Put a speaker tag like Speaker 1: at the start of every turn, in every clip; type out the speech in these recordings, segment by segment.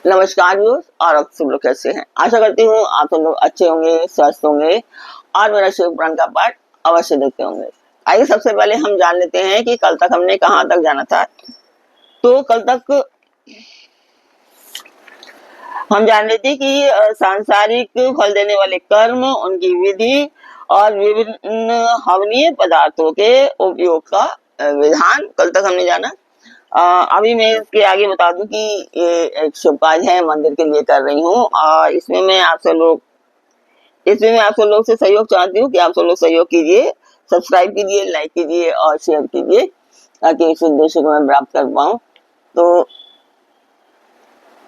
Speaker 1: नमस्कार व्यूअर्स, और आप सब लोग कैसे हैं। आशा करती हूँ आप सब लोग अच्छे होंगे, स्वस्थ होंगे और मेरा शिव पुराण का पाठ अवश्य देखते होंगे। आइए सबसे पहले हम जान लेते हैं कि कल तक हमने कहाँ तक जाना था। तो कल तक हम जान रहे थे कि सांसारिक फल देने वाले कर्म, उनकी विधि और विभिन्न हवनीय पदार्थों के उपयोग का विधान कल तक हमने जाना। अभी मैं इसके आगे बता दूं कि ये एक शुभ कार्य है, मंदिर के लिए कर रही हूँ और इसमें मैं आप सब लोग से सहयोग चाहती हूँ कि आप सब लोग सहयोग कीजिए, सब्सक्राइब कीजिए, लाइक कीजिए और शेयर कीजिए ताकि इस उद्देश्य को मैं प्राप्त कर पाऊँ। तो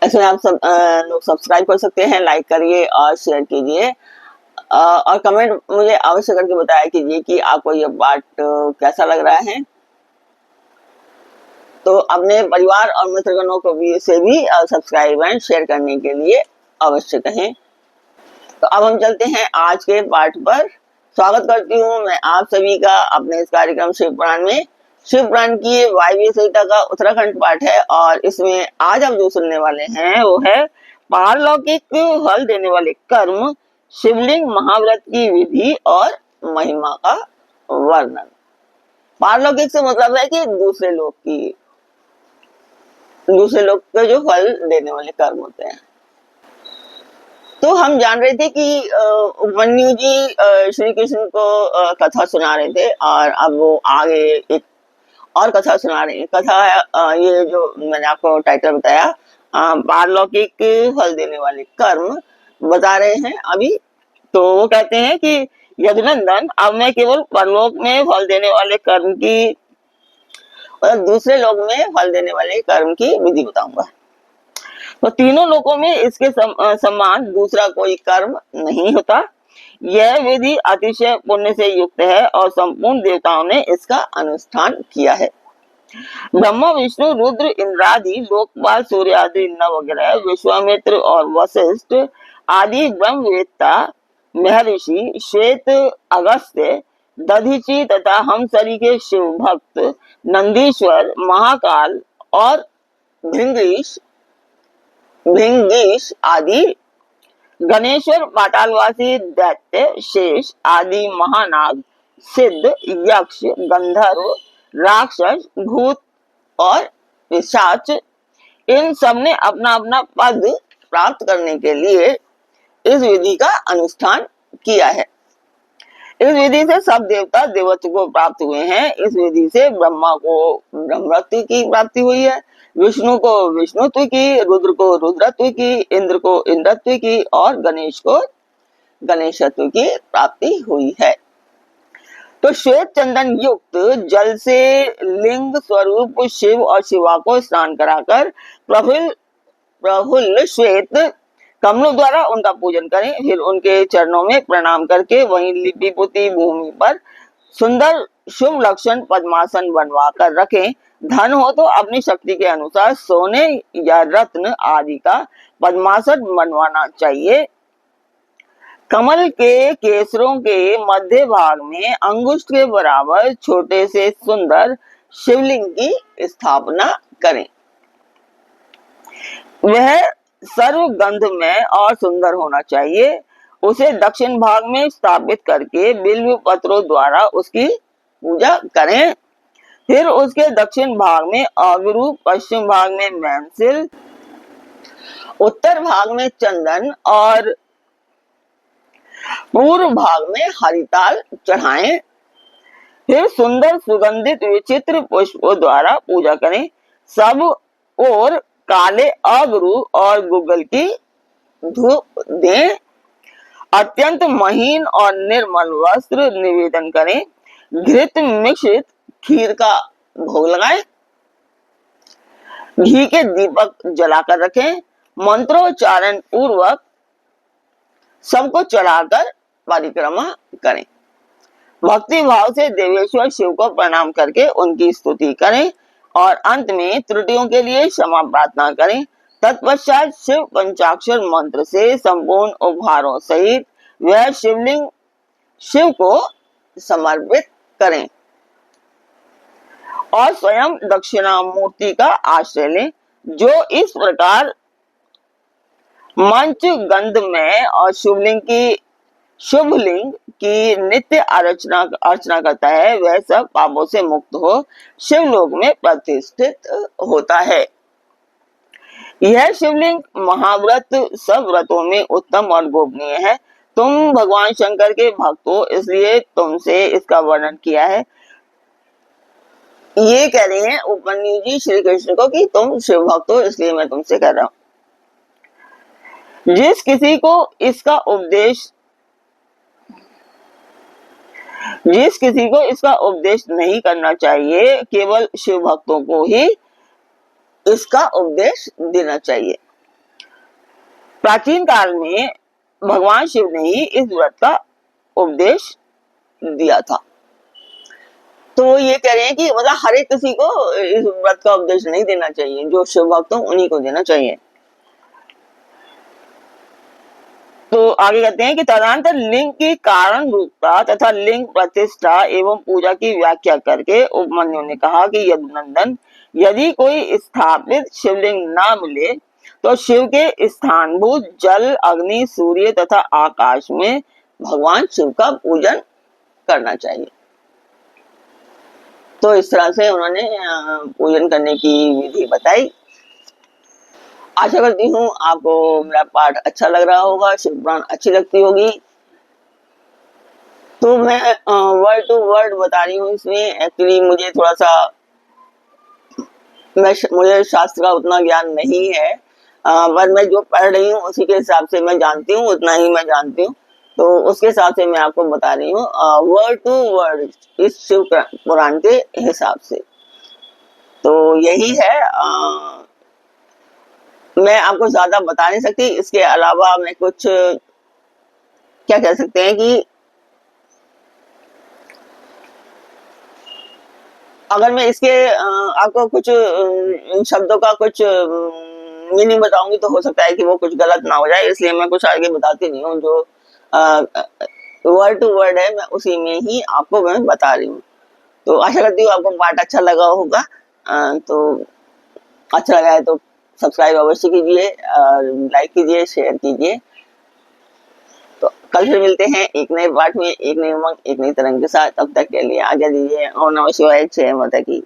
Speaker 1: ऐसे आप सब लोग सब्सक्राइब कर सकते हैं, लाइक करिए और शेयर कीजिए और कमेंट मुझे अवश्य करके बताया कीजिए कि आपको ये पाठ कैसा लग रहा है। तो अपने परिवार और मित्रगणों को भी से भी सब्सक्राइब एंड शेयर करने के लिए अवश्य कहें। तो अब हम चलते हैं आज के पाठ पर। स्वागत करती हूँ मैं आप सभी का अपने इस कार्यक्रम शिव पुराण में। शिव पुराण की वायव्य संहिता का उत्तराखंड पाठ है और इसमें आज आप जो सुनने वाले हैं वो है पारलौकिक फल देने वाले कर्म, शिवलिंग महाव्रत की विधि और महिमा का वर्णन। पारलौकिक से मतलब है कि दूसरे लोग के जो फल देने वाले कर्म होते हैं। तो हम जान रहे थे कि उपमन्यु जी श्री कृष्ण को कथा सुना रहे थे और अब वो आगे एक और कथा सुना रहे हैं। कथा है ये जो मैंने आपको टाइटल बताया, पारलौकिक फल देने वाले कर्म बता रहे हैं अभी। तो वो कहते हैं कि यदुनंदन, अब मैं केवल परलोक में फल देने वाले कर्म की और दूसरे लोक में फल देने वाले कर्म की विधि बताऊंगा। तो तीनों लोकों में इसके समान दूसरा कोई कर्म नहीं होता। यह विधि अतिशय पुण्य से युक्त है और संपूर्ण देवताओं ने इसका अनुष्ठान किया है। ब्रह्मा, विष्णु, रुद्र, इंद्रादि, लोकपाल, सूर्य आदि नवग्रह, विश्वामित्र और वशिष्ठ आदि ब्रह्मवेत्ता महर्षि, श्वेत, अगस्त्य, दधीचि तथा हम सरी के शिव भक्त, नंदीश्वर, महाकाल और भृंगीश आदि, गणेश्वर, पातालवासी, दैत्य, शेष आदि महानाग, सिद्ध, यक्ष, गंधर्व, राक्षस, भूत और पिशाच, इन सब ने अपना अपना पद प्राप्त करने के लिए इस विधि का अनुष्ठान किया है। इस विधि से सब देवता देवत्व को प्राप्त हुए हैं। इस विधि से ब्रह्मा को ब्रह्मत्व की प्राप्ति हुई है, विष्णु को विष्णुत्व की, रुद्र को रुद्रत्व की, इंद्र को इंद्रत्व की और गणेश को गणेशत्व की प्राप्ति हुई है। तो श्वेत चंदन युक्त जल से लिंग स्वरूप शिव और शिवा को स्नान कराकर प्रफुल्ल श्वेत कमलों द्वारा उनका पूजन करें। फिर उनके चरणों में प्रणाम करके वहीं लिपि पोती भूमि पर सुंदर शुभ लक्षण पद्मासन बनवा कर रखें। धन हो तो अपनी शक्ति के अनुसार सोने या रत्न आदि का पद्मासन बनवाना चाहिए। कमल के केसरों के मध्य भाग में अंगुष्ठ के बराबर छोटे से सुंदर शिवलिंग की स्थापना करें। वह सर्वगंधमय और सुंदर होना चाहिए। उसे दक्षिण भाग में स्थापित करके बिल्व पत्रों द्वारा उसकी पूजा करें। फिर उसके दक्षिण भाग में अगरू, पश्चिम भाग में मैनसिल, उत्तर भाग में चंदन और पूर्व भाग में हरिताल चढ़ाएं। फिर सुंदर सुगंधित विचित्र पुष्पों द्वारा पूजा करें। सब और काले अगरू और गुग्गल की धूप दें। अत्यंत महीन और निर्मल वस्त्र निवेदन करें। घृत मिश्रित खीर का भोग लगाएं। घी के दीपक जलाकर रखें। मंत्रोच्चारण पूर्वक सबको चढ़ाकर परिक्रमा करें। भक्ति भाव से देवेश्वर शिव को प्रणाम करके उनकी स्तुति करें और अंत में त्रुटियों के लिए क्षमा प्रार्थना करें। तत्पश्चात शिव पंचाक्षर मंत्र से संपूर्ण उपहारों सहित वह शिवलिंग शिव को समर्पित करें और स्वयं दक्षिणामूर्ति का आश्रय लें। जो इस प्रकार मंच गंध में और शुभलिंग की नित्य अर्चना करता है, वह सब पापों से मुक्त हो शिवलोक में प्रतिष्ठित होता है। यह शिवलिंग महाव्रत सब व्रतों में उत्तम और गोपनीय है। तुम भगवान शंकर के भक्त हो, इसलिए तुमसे इसका वर्णन किया है। ये कह रहे हैं उपमन्यु जी श्री कृष्ण को कि तुम शिव भक्त हो, इसलिए मैं तुमसे कह रहा हूं। जिस किसी को इसका उपदेश नहीं करना चाहिए, केवल शिव भक्तों को ही इसका उपदेश देना चाहिए। प्राचीन काल में भगवान शिव ने ही इस व्रत का उपदेश दिया था। तो ये कह रहे हैं कि मतलब हर एक किसी को इस व्रत का उपदेश नहीं देना चाहिए, जो शिव भक्त हो उन्हीं को देना चाहिए। तो आगे कहते हैं कि तदनंतर लिंग की कारण रूपता तथा लिंग प्रतिष्ठा एवं पूजा की व्याख्या करके उपमन्यु ने कहा कि यदुनंदन, यदि कोई स्थापित शिवलिंग न मिले तो शिव के स्थानभूत जल, अग्नि, सूर्य तथा आकाश में भगवान शिव का पूजन करना चाहिए। तो इस तरह से उन्होंने पूजन करने की विधि बताई। आशा करती हूँ आपको मेरा पाठ अच्छा लग रहा होगा, शिव पुराण अच्छी लगती होगी। तो मैं वर्ड टू वर्ड बता रही हूँ इसमें। एक्चुअली मुझे थोड़ा सा मुझे शास्त्र का उतना ज्ञान नहीं है, पर मैं जो पढ़ रही हूँ उसी के हिसाब से मैं जानती हूँ, उतना ही मैं जानती हूँ। तो उसके हिसाब से मैं आपको बता रही हूँ वर्ड टू वर्ड इस शिव पुराण के हिसाब से। तो यही है, मैं आपको ज्यादा बता नहीं सकती। इसके अलावा मैं कुछ क्या कह सकते हैं कि अगर मैं इसके आपको कुछ शब्दों का कुछ मीनिंग बताऊंगी तो हो सकता है कि वो कुछ गलत ना हो जाए, इसलिए मैं कुछ आगे बताती नहीं हूँ। जो वर्ड टू वर्ड है मैं उसी में ही आपको मैं बता रही हूँ। तो आशा करती हूँ आपको पाठ अच्छा लगा होगा। तो अच्छा लगा है तो सब्सक्राइब अवश्य कीजिए, लाइक कीजिए, शेयर कीजिए। तो कल फिर मिलते हैं एक नए पाठ में, एक नई उमंग, एक नई तरंग के साथ। तब तक के लिए आज्ञा दीजिए। ओम नमः शिवाय। जय माता की।